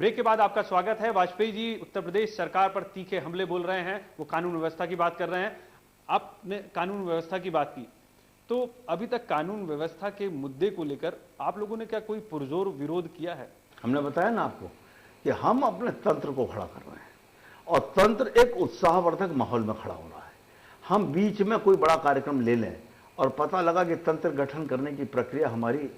Break के बाद आपका स्वागत है। वाजपेयी जी उत्तर प्रदेश सरकार पर तीखे हमले बोल रहे हैं, वो कानून व्यवस्था की बात कर रहे हैं। आपने कानून व्यवस्था की बात की, तो अभी तक कानून व्यवस्था के मुद्दे को लेकर आप लोगों ने क्या कोई पुरजोर विरोध किया है? हमने बताया ना आपको कि हम अपने तंत्र को खड़ा कर रहे हैं और तंत्र एक उत्साहवर्धक माहौल में खड़ा हो रहा है। हम बीच में कोई बड़ा कार्यक्रम ले लें और पता लगा कि तंत्र गठन करने की प्रक्रिया हमारी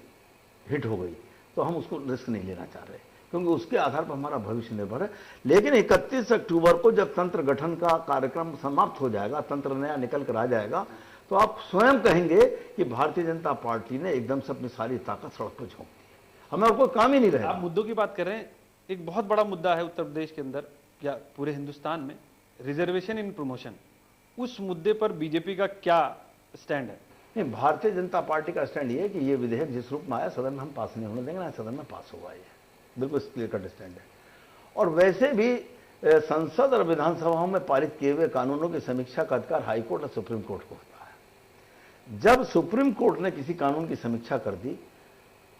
हिट हो गई, तो हम उसको रिस्क नहीं लेना चाह रहे, क्योंकि उसके आधार पर हमारा भविष्य निर्भर है। लेकिन 31 अक्टूबर को जब तंत्र गठन का कार्यक्रम समाप्त हो जाएगा, तंत्र नया निकल कर आ जाएगा, तो आप स्वयं कहेंगे कि भारतीय जनता पार्टी ने एकदम से अपनी सारी ताकत सड़क पर झोंक दी है, हमें और कोई काम ही नहीं रहेगा। आप मुद्दों की बात कर रहे हैं, एक बहुत बड़ा मुद्दा है उत्तर प्रदेश के अंदर या पूरे हिंदुस्तान में, रिजर्वेशन इन प्रमोशन। उस मुद्दे पर बीजेपी का क्या स्टैंड है? नहीं, भारतीय जनता पार्टी का स्टैंड ये है कि ये विधेयक जिस रूप में आया सदन में हम पास नहीं होने देंगे, ना सदन में पास हुआ, ये बिल्कुल क्लियर कट स्टैंड है। और वैसे भी संसद और विधानसभाओं में पारित किए हुए कानूनों की समीक्षा का अधिकार हाईकोर्ट और सुप्रीम कोर्ट को होता है। जब सुप्रीम कोर्ट ने किसी कानून की समीक्षा कर दी,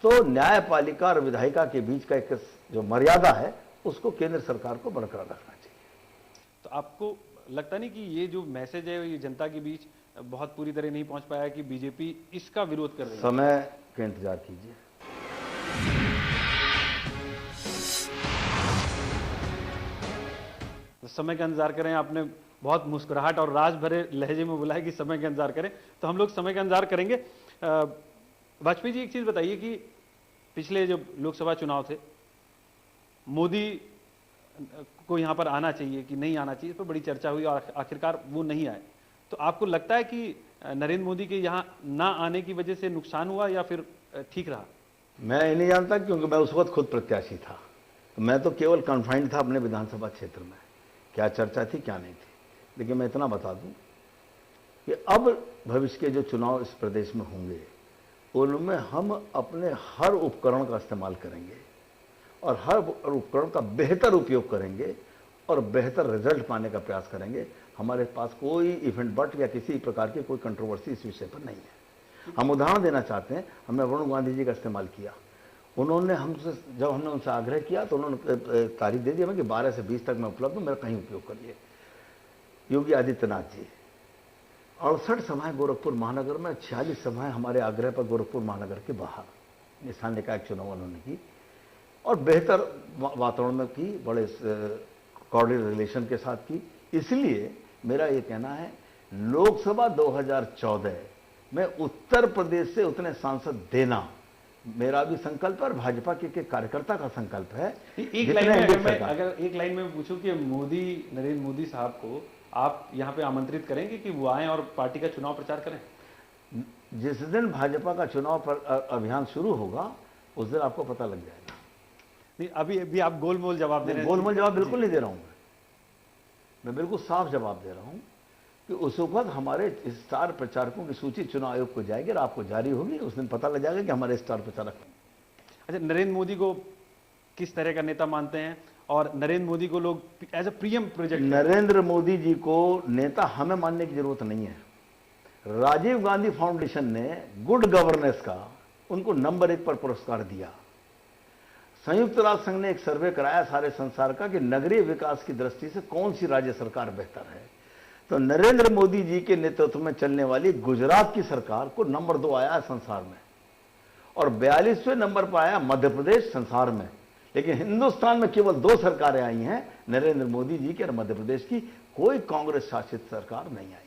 तो न्यायपालिका और विधायिका के बीच का एक जो मर्यादा है, उसको केंद्र सरकार को बरकरार रखना चाहिए। तो आपको लगता नहीं कि ये जो मैसेज है ये जनता के बीच बहुत पूरी तरह नहीं पहुंच पाया कि बीजेपी इसका विरोध कर रही है? समय का इंतजार कीजिए। समय का इंतजार करें, आपने बहुत मुस्कुराहट और राज भरे लहजे में बोला है कि समय का इंतजार करें, तो हम लोग समय का इंतजार करेंगे। वाजपेयी जी, एक चीज बताइए कि पिछले जब लोकसभा चुनाव थे, मोदी को यहां पर आना चाहिए कि नहीं आना चाहिए, इस पर बड़ी चर्चा हुई और आखिरकार वो नहीं आए। तो आपको लगता है कि नरेंद्र मोदी के यहां ना आने की वजह से नुकसान हुआ या फिर ठीक रहा? मैं ये नहीं जानता, क्योंकि मैं उस वक्त खुद प्रत्याशी था, तो मैं तो केवल कन्फाइंड था अपने विधानसभा क्षेत्र में, क्या चर्चा थी क्या नहीं थी। लेकिन मैं इतना बता दूं कि अब भविष्य के जो चुनाव इस प्रदेश में होंगे, उनमें हम अपने हर उपकरण का इस्तेमाल करेंगे और हर उपकरण का बेहतर उपयोग करेंगे और बेहतर रिजल्ट पाने का प्रयास करेंगे। हमारे पास कोई इवेंट बट या किसी प्रकार की कोई कंट्रोवर्सी इस विषय पर नहीं है। हम उदाहरण देना चाहते हैं, हमने वरुण गांधी जी का इस्तेमाल किया। उन्होंने हमसे, जब हमने उनसे आग्रह किया तो उन्होंने तारीख दे दी हमें कि 12 से 20 तक मैं उपलब्ध हूँ, मेरा कहीं उपयोग करिए। योगी आदित्यनाथ जी 68 सभाएं गोरखपुर महानगर में, 46 सभाएं हमारे आग्रह पर गोरखपुर महानगर के बाहर स्थानीय निकाय चुनाव उन्होंने की और बेहतर वातावरण में की, बड़े कॉर्डियल रिलेशन के साथ की। इसलिए मेरा ये कहना है, लोकसभा 2014 में उत्तर प्रदेश से उतने सांसद देना मेरा भी संकल्प है और भाजपा के कार्यकर्ता का संकल्प है। एक लाइन में अगर एक लाइन में पूछूं कि नरेंद्र मोदी साहब को आप यहां पे आमंत्रित करेंगे कि वो आए और पार्टी का चुनाव प्रचार करें? जिस दिन भाजपा का चुनाव अभियान शुरू होगा, उस दिन आपको पता लग जाएगा। नहीं, अभी भी आप गोलमोल जवाब दे रहे हैं। गोलमोल जवाब बिल्कुल नहीं दे रहा हूं मैं बिल्कुल साफ जवाब दे रहा हूं कि उस वक्त हमारे स्टार प्रचारकों की सूची चुनाव आयोग को जाएगी और आपको जारी होगी, उस दिन पता लग जाएगा कि हमारे स्टार प्रचारक। अच्छा, नरेंद्र मोदी को किस तरह का नेता मानते हैं और नरेंद्र मोदी को लोग as a PM project? Narendra Modi ji को नेता हमें मानने की जरूरत नहीं है। राजीव गांधी फाउंडेशन ने गुड गवर्नेंस का उनको नंबर 1 पर पुरस्कार दिया। संयुक्त राष्ट्र संघ ने एक सर्वे कराया सारे संसार का कि नगरीय विकास की दृष्टि से कौन सी राज्य सरकार बेहतर है, तो नरेंद्र मोदी जी के नेतृत्व में चलने वाली गुजरात की सरकार को नंबर 2 आया संसार में और 42वें नंबर पर आया मध्य प्रदेश संसार में। लेकिन हिंदुस्तान में केवल 2 सरकारें आई हैं, नरेंद्र मोदी जी की और मध्य प्रदेश की, कोई कांग्रेस शासित सरकार नहीं आई है।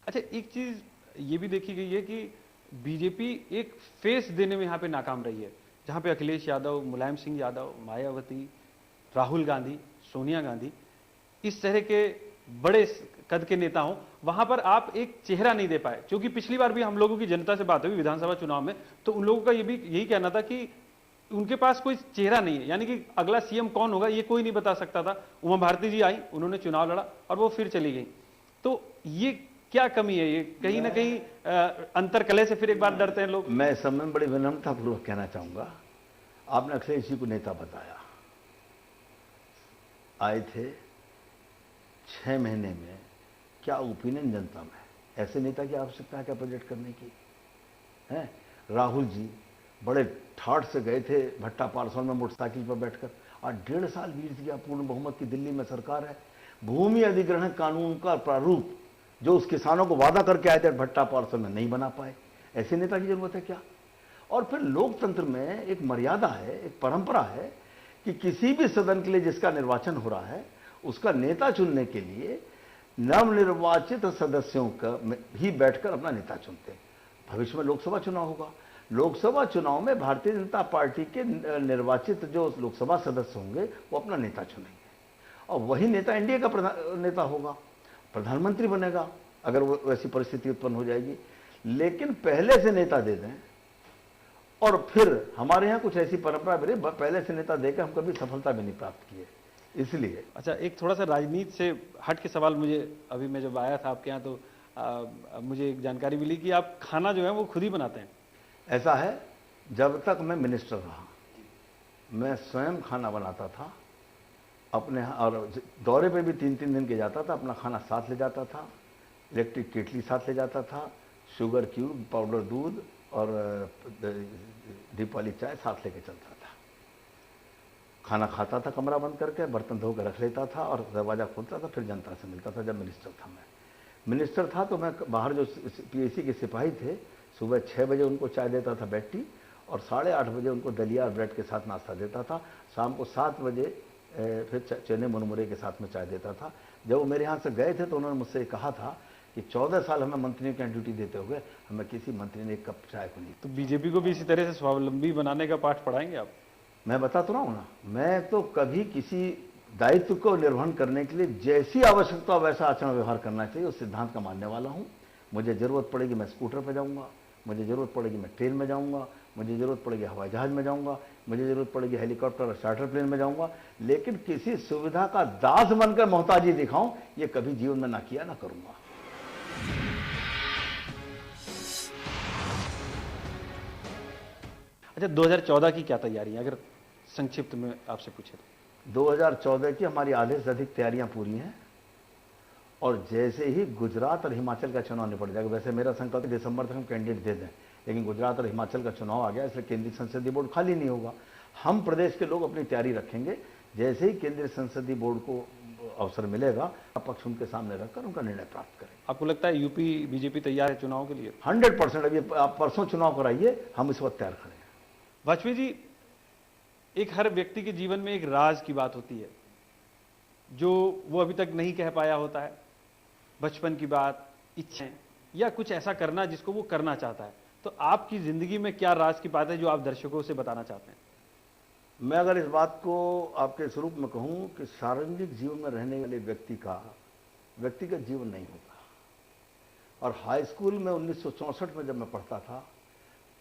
अच्छा, एक चीज ये भी देखी गई है कि बीजेपी एक फेस देने में यहां पे नाकाम रही है, जहां पे अखिलेश यादव, मुलायम सिंह यादव, मायावती, राहुल गांधी, सोनिया गांधी, इस तरह के बड़े कद के नेता हों, वहां पर आप एक चेहरा नहीं दे पाए। क्योंकि पिछली बार भी हम लोगों की जनता से बात हुई विधानसभा चुनाव में, तो उन लोगों का यही कहना था कि उनके पास कोई चेहरा नहीं है, यानी कि अगला सीएम कौन होगा ये कोई नहीं बता सकता था। उमा भारती जी आई, उन्होंने चुनाव लड़ा और वो फिर चली गई। तो ये क्या कमी है? ये कहीं ना कहीं अंतर कलह से फिर एक बार डरते हैं लोग। मैं इस समय बड़ी विनम्रतापूर्वक कहना चाहूंगा, आपने अखिलेश जी को नेता बताया, आए थे 6 महीने में क्या ओपिनियन जनता में, ऐसे नेता की आवश्यकता है क्या प्रोजेक्ट करने की? हैं। राहुल जी बड़े ठाठ से गए थे भट्टा पार्सल में मोटरसाइकिल पर बैठकर। आज 1.5 साल बीत गया, पूर्ण बहुमत की दिल्ली में सरकार है। भूमि अधिग्रहण कानून का प्रारूप जो उस किसानों को वादा करके आए थे भट्टा पार्सल में नहीं बना पाए। ऐसे नेता की जरूरत है क्या? और फिर लोकतंत्र में एक मर्यादा है, एक परंपरा है कि किसी भी सदन के लिए जिसका निर्वाचन हो रहा है उसका नेता चुनने के लिए नवनिर्वाचित सदस्यों का ही बैठकर अपना नेता चुनते हैं। भविष्य में लोकसभा चुनाव होगा। लोकसभा चुनाव में भारतीय जनता पार्टी के निर्वाचित जो लोकसभा सदस्य होंगे वो अपना नेता चुनेंगे और वही नेता एनडीए का नेता होगा, प्रधानमंत्री बनेगा अगर वो वैसी परिस्थिति उत्पन्न हो जाएगी। लेकिन पहले से नेता दे दें और फिर हमारे यहाँ कुछ ऐसी परंपरा भी रही, पहले से नेता देकर हम कभी सफलता भी नहीं प्राप्त किए। इसलिए अच्छा, एक थोड़ा सा राजनीति से हट के सवाल, मुझे अभी मैं जब आया था आपके यहाँ तो मुझे एक जानकारी मिली कि आप खाना जो है वो खुद ही बनाते हैं। ऐसा है, जब तक मैं मिनिस्टर रहा मैं स्वयं खाना बनाता था अपने, और दौरे पे भी 3-3 दिन के जाता था। अपना खाना साथ ले जाता था, इलेक्ट्रिक केटली साथ ले जाता था, शुगर क्यूब, पाउडर दूध और डीप वाली चाय साथ लेके चलता था। खाना खाता था कमरा बंद करके, बर्तन धो कर रख लेता था और दरवाजा खोलता था, फिर जनता से मिलता था। जब मिनिस्टर था, मैं मिनिस्टर था तो मैं बाहर जो पीएसी के सिपाही थे सुबह 6 बजे उनको चाय देता था बैठी, और 8:30 बजे उनको दलिया और ब्रेड के साथ नाश्ता देता था। शाम को 7 बजे फिर चने मुरमुरे के साथ में चाय देता था। जब वो मेरे यहाँ से गए थे तो उन्होंने मुझसे कहा था कि 14 साल हमें मंत्रियों की ड्यूटी देते हुए हमें किसी मंत्री ने एक कप चाय को नहीं। तो बीजेपी को भी इसी तरह से स्वावलंबी बनाने का पाठ पढ़ाएंगे आप? मैं बता तो रहा हूं ना, मैं तो कभी किसी दायित्व को निर्वहन करने के लिए जैसी आवश्यकता वैसा आचरण व्यवहार करना चाहिए उस सिद्धांत का मानने वाला हूं। मुझे जरूरत पड़ेगी मैं स्कूटर पर जाऊंगा, मुझे जरूरत पड़ेगी मैं ट्रेन में जाऊंगा, मुझे जरूरत पड़ेगी हवाई जहाज में जाऊंगा, मुझे जरूरत पड़ेगी हेलीकॉप्टर और चार्टर प्लेन में जाऊंगा, लेकिन किसी सुविधा का दास बनकर मोहताजी दिखाऊं ये कभी जीवन में ना किया ना करूंगा। अच्छा, 2014 की क्या तैयारी है अगर संक्षिप्त में आपसे पूछे तो? 2014 की हमारी आधे से अधिक तैयारियां पूरी हैं और जैसे ही गुजरात और हिमाचल का चुनाव निपट जाएगा, वैसे मेरा संकल्प है दिसंबर तक हम कैंडिडेट दे दें, लेकिन गुजरात और हिमाचल का चुनाव आ गया इसलिए केंद्रीय संसदीय बोर्ड खाली नहीं होगा। हम प्रदेश के लोग अपनी तैयारी रखेंगे, जैसे ही केंद्रीय संसदीय बोर्ड को अवसर मिलेगा पक्ष उनके सामने रखकर उनका निर्णय प्राप्त करेंगे। आपको लगता है यूपी बीजेपी तैयार है चुनाव के लिए? 100%। अभी आप परसों चुनाव कराइए, हम इस वक्त तैयार खड़े हैं। वाजपेयी जी, एक हर व्यक्ति के जीवन में एक राज की बात होती है जो वो अभी तक नहीं कह पाया होता है, बचपन की बात, इच्छाएं या कुछ ऐसा करना जिसको वो करना चाहता है। तो आपकी जिंदगी में क्या राज की बात है जो आप दर्शकों से बताना चाहते हैं? मैं अगर इस बात को आपके स्वरूप में कहूं कि सार्वजनिक जीवन में रहने वाले व्यक्ति का व्यक्तिगत जीवन नहीं होता। और हाई स्कूल में 1964 में जब मैं पढ़ता था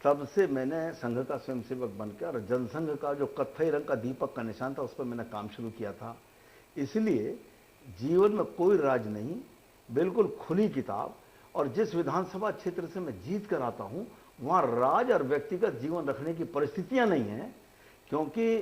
तब से मैंने संघ का स्वयंसेवक बनकर जनसंघ का जो कत्थई रंग का दीपक का निशान था उस पर मैंने काम शुरू किया था। इसलिए जीवन में कोई राज नहीं, बिल्कुल खुली किताब। और जिस विधानसभा क्षेत्र से मैं जीत कर आता हूं वहां राज और व्यक्तिगत जीवन रखने की परिस्थितियां नहीं हैं, क्योंकि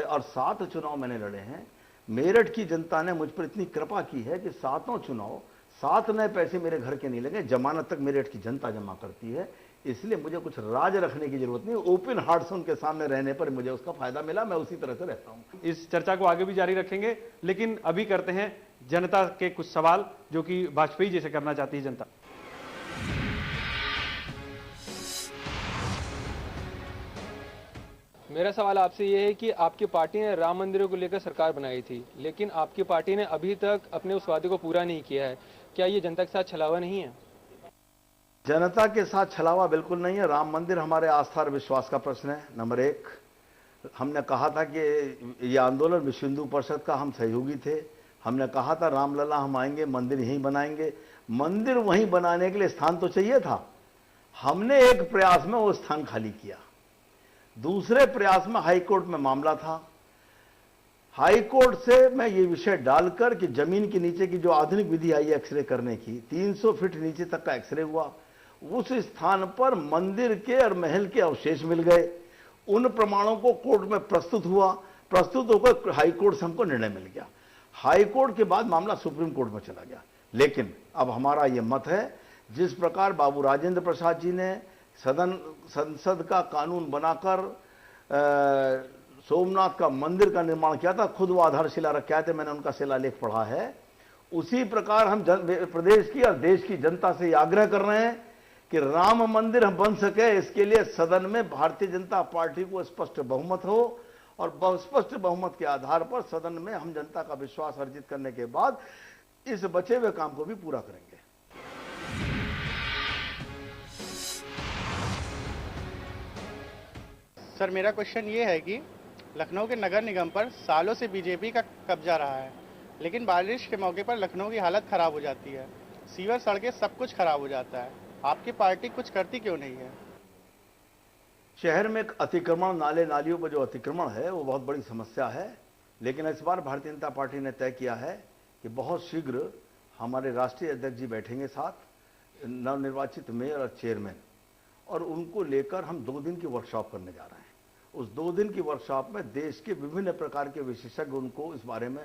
और 7 चुनाव मैंने लड़े हैं। मेरठ की जनता ने मुझ पर इतनी कृपा की है कि 7 चुनाव 7 नए पैसे मेरे घर के नहीं लगे, जमानत तक मेरठ की जनता जमा करती है। इसलिए मुझे कुछ राज रखने की जरूरत नहीं, ओपन हार्ट से उनके सामने रहने पर मुझे उसका फायदा मिला, मैं उसी तरह से रहता हूं। इस चर्चा को आगे भी जारी रखेंगे, लेकिन अभी करते हैं जनता के कुछ सवाल जो कि वाजपेयी जैसे करना चाहती है जनता। मेरा सवाल आपसे ये है कि आपकी पार्टी ने राम मंदिरों को लेकर सरकार बनाई थी, लेकिन आपकी पार्टी ने अभी तक अपने उस वादे को पूरा नहीं किया है। क्या ये जनता के साथ छलावा नहीं है? जनता के साथ छलावा बिल्कुल नहीं है। राम मंदिर हमारे आस्था और विश्वास का प्रश्न है। नंबर 1, हमने कहा था कि ये आंदोलन विश्व हिंदू परिषद का, हम सहयोगी थे। हमने कहा था रामलला हम आएंगे, मंदिर यहीं बनाएंगे। मंदिर वहीं बनाने के लिए स्थान तो चाहिए था, हमने एक प्रयास में वो स्थान खाली किया। दूसरे प्रयास में हाईकोर्ट में मामला था। हाईकोर्ट से मैं ये विषय डालकर कि जमीन के नीचे की जो आधुनिक विधि आई है एक्सरे करने की, 300 फीट नीचे तक का एक्सरे हुआ, उस स्थान पर मंदिर के और महल के अवशेष मिल गए। उन प्रमाणों को कोर्ट में प्रस्तुत होकर हाईकोर्ट से हमको निर्णय मिल गया। हाईकोर्ट के बाद मामला सुप्रीम कोर्ट में चला गया। लेकिन अब हमारा यह मत है, जिस प्रकार बाबू राजेंद्र प्रसाद जी ने संसद का कानून बनाकर सोमनाथ का मंदिर का निर्माण किया था, खुद वो आधारशिला रखे थे, मैंने उनका शिलालेख पढ़ा है। उसी प्रकार हम प्रदेश की और देश की जनता से आग्रह कर रहे हैं कि राम मंदिर हम बन सके, इसके लिए सदन में भारतीय जनता पार्टी को स्पष्ट बहुमत हो, और स्पष्ट बहुमत के आधार पर सदन में हम जनता का विश्वास अर्जित करने के बाद इस बचे हुए काम को भी पूरा करेंगे। सर, मेरा क्वेश्चन ये है कि लखनऊ के नगर निगम पर सालों से बीजेपी का कब्जा रहा है, लेकिन बारिश के मौके पर लखनऊ की हालत खराब हो जाती है, सीवर, सड़कें, सब कुछ खराब हो जाता है। आपकी पार्टी कुछ करती क्यों नहीं है? शहर में अतिक्रमण, नाले नालियों पर जो अतिक्रमण है वो बहुत बड़ी समस्या है, लेकिन इस बार भारतीय जनता पार्टी ने तय किया है कि बहुत शीघ्र हमारे राष्ट्रीय अध्यक्ष जी बैठेंगे साथ, नवनिर्वाचित मेयर और चेयरमैन, और उनको लेकर हम 2 दिन की वर्कशॉप करने जा रहे हैं। उस 2 दिन की वर्कशॉप में देश के विभिन्न प्रकार के विशेषज्ञ उनको इस बारे में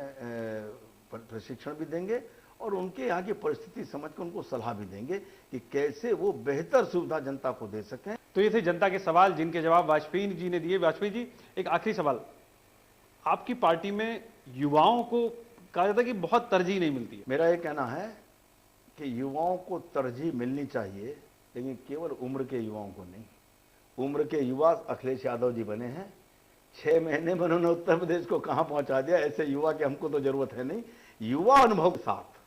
प्रशिक्षण भी देंगे, और उनके यहाँ की परिस्थिति समझ कर उनको सलाह भी देंगे कि कैसे वो बेहतर सुविधा जनता को दे सकें। तो ये थे जनता के सवाल जिनके जवाब वाजपेयी जी ने दिए। वाजपेयी जी, एक आखिरी सवाल, आपकी पार्टी में युवाओं को कहा जाता है कि बहुत तरजीह नहीं मिलती है। मेरा ये कहना है कि युवाओं को तरजीह मिलनी चाहिए, लेकिन केवल उम्र के युवाओं को नहीं। उम्र के युवा अखिलेश यादव जी बने हैं, 6 महीने में उन्होंने उत्तर प्रदेश को कहां पहुंचा दिया। ऐसे युवा की हमको तो जरूरत है नहीं। युवा अनुभव के साथ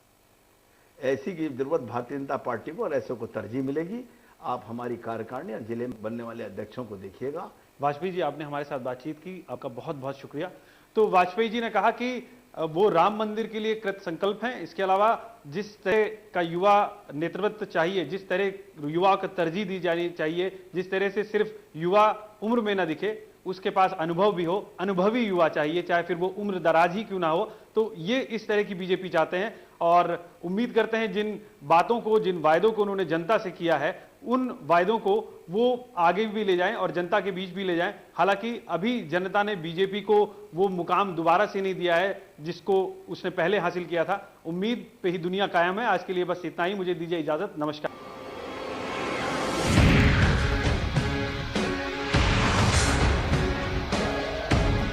ऐसी की जरूरत भारतीय जनता पार्टी को, और ऐसे को तरजीह मिलेगी। आप हमारी कार्यकारिणी और जिले में बनने वाले अध्यक्षों को देखिएगा। वाजपेयी जी, आपने हमारे साथ बातचीत की, आपका बहुत बहुत शुक्रिया। तो वाजपेयी जी ने कहा कि वो राम मंदिर के लिए कृत संकल्प हैं। इसके अलावा जिस तरह का युवा नेतृत्व चाहिए, जिस तरह युवा को तरजीह दी जानी चाहिए, जिस तरह से सिर्फ युवा उम्र में ना दिखे, उसके पास अनुभव भी हो, अनुभवी युवा चाहिए, चाहे फिर वो उम्र दराज ही क्यों ना हो। तो ये इस तरह की बीजेपी चाहते हैं, और उम्मीद करते हैं जिन बातों को, जिन वायदों को उन्होंने जनता से किया है, उन वायदों को वो आगे भी ले जाएं और जनता के बीच भी ले जाएं। हालांकि अभी जनता ने बीजेपी को वो मुकाम दोबारा से नहीं दिया है जिसको उसने पहले हासिल किया था। उम्मीद पे ही दुनिया कायम है। आज के लिए बस इतना ही, मुझे दीजिए इजाजत, नमस्कार।